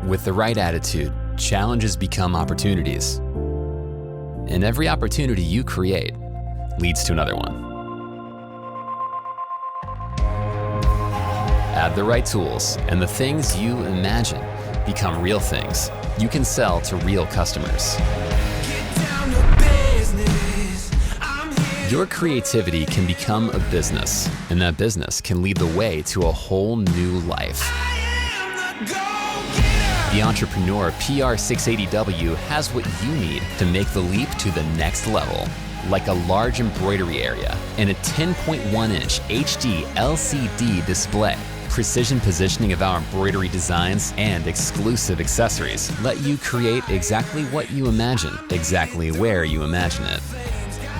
With the right attitude, challenges become opportunities. And every opportunity you create leads to another one. Add the right tools, and the things you imagine become real things you can sell to real customers. Your creativity can become a business, and that business can lead the way to a whole new life. The Entrepreneur PR680W has what you need to make the leap to the next level, like a large embroidery area and a 10.1-inch HD LCD display. Precision positioning of our embroidery designs and exclusive accessories let you create exactly what you imagine, exactly where you imagine it.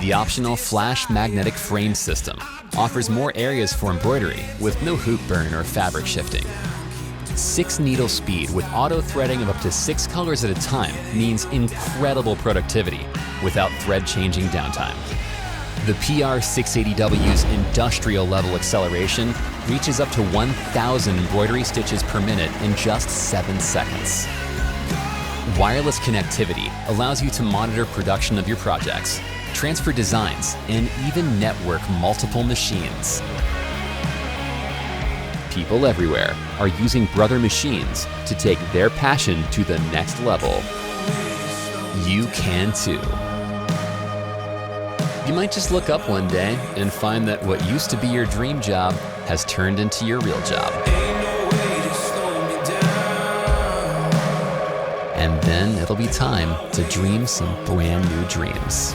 The optional flash magnetic frame system offers more areas for embroidery with no hoop burn or fabric shifting. 6-needle speed with auto threading of up to 6 colors at a time means incredible productivity without thread changing downtime. The PR680W's industrial level acceleration reaches up to 1,000 embroidery stitches per minute in just 7 seconds. Wireless connectivity allows you to monitor production of your projects, transfer designs, and even network multiple machines. People everywhere are using Brother machines to take their passion to the next level. You can too. You might just look up one day and find that what used to be your dream job has turned into your real job. And then it'll be time to dream some brand new dreams.